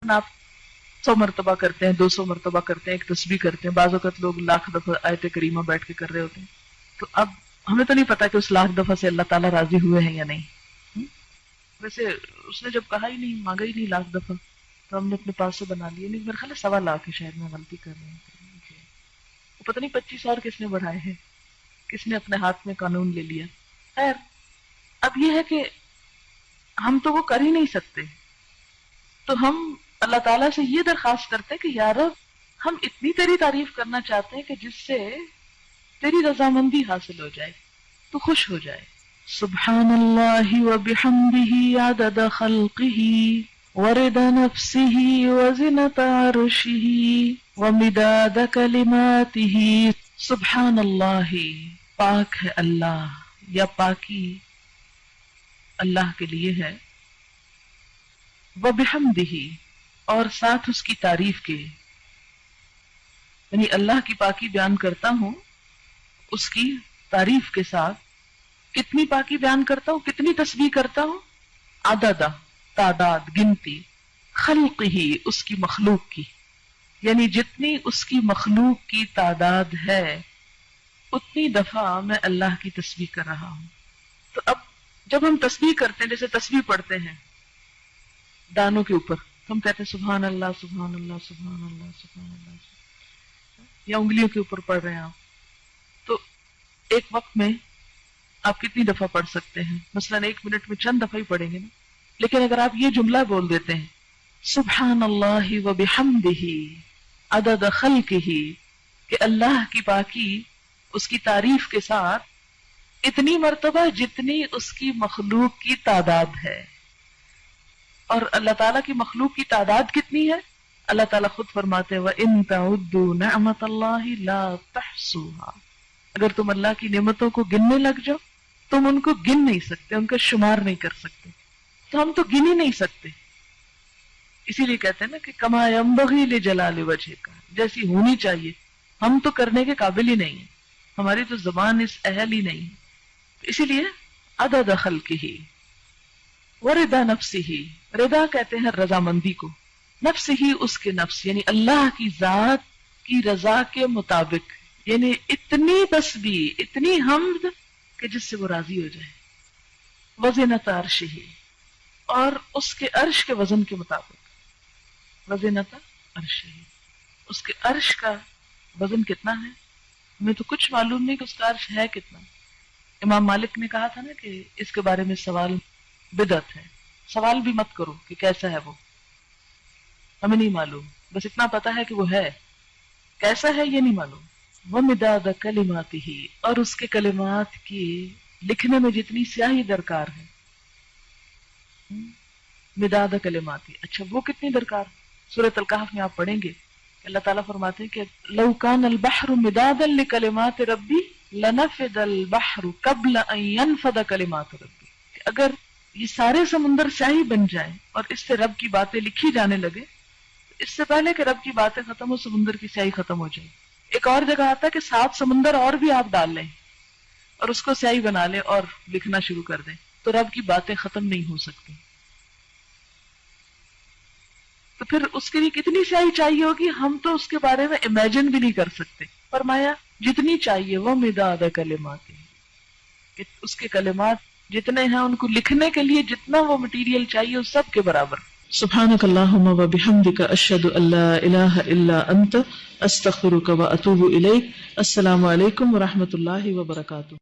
آپ 100 مرتبہ کرتے ہیں، 200 مرتبہ کرتے ہیں، ایک تسبیح کرتے ہیں، بعض اوقات لوگ لاکھ دفعہ آیت کریمہ بیٹھ کے کر رہے ہوتے ہیں. تو اب ہمیں تو نہیں پتا کہ اس لاکھ دفعہ سے اللہ تعالیٰ راضی ہوئے ہیں یا نہیں. ویسے اس نے جب کہا ہی نہیں، مانگا ہی نہیں لاکھ دفعہ، تو ہم نے اپنے پاس سے بنا لیے. نہیں، میرے خیال ہے 1.25 لاکھ ہے، شاید میں غلطی کر رہی ہوں. پتہ نہیں 25 اور کس نے بڑھائے ہیں، کس نے اپنے ہاتھ میں قانون لے لیا. خیر، اب یہ ہے کہ ہم تو وہ کر ہی نہیں سکتے، تو ہم اللہ تعالیٰ سے یہ درخواست کرتے ہیں کہ یا رب، ہم اتنی تیری تعریف کرنا چاہتے ہیں کہ جس سے تیری رضامندی حاصل ہو جائے، تو خوش ہو جائے. سبحان اللہ وبحمدہ عدد خلقہ ورضا نفسہ وزنۃ عرشہ ومداد کلماتہ. سبحان اللہ، پاک ہے اللہ، یا پاکی اللہ کے لیے ہے. وبحمدہ، اور ساتھ اس کی تعریف کے، یعنی اللہ کی پاکی بیان کرتا ہوں اس کی تعریف کے ساتھ. کتنی پاکی بیان کرتا ہوں، کتنی تسبیح کرتا ہوں؟ عدد، تعداد، گنتی، خلق ہی، اس کی مخلوق کی، یعنی جتنی اس کی مخلوق کی تعداد ہے اتنی دفعہ میں اللہ کی تسبیح کر رہا ہوں. تو اب جب ہم تسبیح کرتے ہیں، جیسے تسبیح پڑھتے ہیں دانوں کے اوپر، تو ہم کہتے ہیں سبحان اللہ سبحان اللہ سبحان اللہ سبحان اللہ، یا انگلیوں کے اوپر پڑھ رہے ہیں آپ، تو ایک وقت میں آپ کتنی دفعہ پڑھ سکتے ہیں؟ مثلا 1 منٹ میں چند دفعہ ہی پڑھیں گے نا. لیکن اگر آپ یہ جملہ بول دیتے ہیں سبحان اللہ وبحمدہ عدد خلقہ، کہ اللہ کی پاکی اس کی تعریف کے ساتھ اتنی مرتبہ جتنی اس کی مخلوق کی تعداد ہے. اور اللہ تعالیٰ کی مخلوق کی تعداد کتنی ہے؟ اللہ تعالیٰ خود فرماتے ہیں وَإِن تَعُدُّوا نِعْمَتَ اللَّهِ لَا تَحْصُوهَا. اگر تم اللہ کی نعمتوں کو گننے لگ جاؤ، تم ان کو گن نہیں سکتے، ان کا شمار نہیں کر سکتے. تو ہم تو گن ہی نہیں سکتے. اسی لیے کہتے ہیں نا کہ کما ينبغي لجلال وجهك، جیسی ہونی چاہیے، ہم تو کرنے کے قابل ہی نہیں ہیں، ہماری تو زبان اس اہل ہی نہیں ہے. اسی لیے عدد خلقہ ورضا نفسہ، رضا کہتے ہیں رضامندی کو، نفس ہی اس کے نفس، یعنی اللہ کی ذات کی رضا کے مطابق، یعنی اتنی تسبیح، اتنی حمد کہ جس سے وہ راضی ہو جائے. وزنۃ عرشہ، اور اس کے عرش کے وزن کے مطابق. وزنۃ عرشہ، اس کے عرش کا وزن کتنا ہے؟ ہمیں تو کچھ معلوم نہیں کہ اس کا عرش ہے کتنا. امام مالک نے کہا تھا نا کہ اس کے بارے میں سوال بدعت ہے. سوال بھی مت کرو کہ کیسا ہے وہ، ہمیں نہیں معلوم، بس اتنا پتا ہے کہ وہ ہے، کیسا ہے یہ نہیں معلوم. وَمِدَادَ كَلِمَاتِهِ، اور اس کے کلمات کی لکھنے میں جتنی سیاہی درکار ہے. مداد کلماتی، اچھا وہ کتنی درکار؟ سورۃ الکہف میں آپ پڑھیں گے کہ اللہ تعالیٰ فرماتے ہیں کہ لو کان البحر مدادا لکلمات ربی لنفد البحر قبل ان ينفد کلمات ربی، کہ اگر یہ سارے سمندر سیاہی بن جائیں اور اس سے رب کی باتیں لکھی جانے لگے، اس سے پہلے کہ رب کی باتیں ختم ہو سمندر کی سیاہی ختم ہو جائے. ایک اور جگہ آتا ہے کہ 7 سمندر اور بھی آپ ڈال لیں اور اس کو سیاہی بنا لیں اور لکھنا شروع کر دیں، تو رب کی باتیں ختم نہیں ہو سکتی. تو پھر اس کے لیے کتنی سیاہی چاہیے ہوگی، ہم تو اس کے بارے میں امیجن بھی نہیں کر سکتے. فرمایا جتنی چاہیے وہ مداد کلمات، کہ اس کے کلمات جتنے ہیں ان کو لکھنے کے لیے جتنا وہ مٹیریل چاہیے اس سب کے برابر. سبحانک اللہم وبحمدک اشہد ان لا الہ الا انت استغفرک واتوب الیک. السلام علیکم ورحمۃ اللہ وبرکاتہ.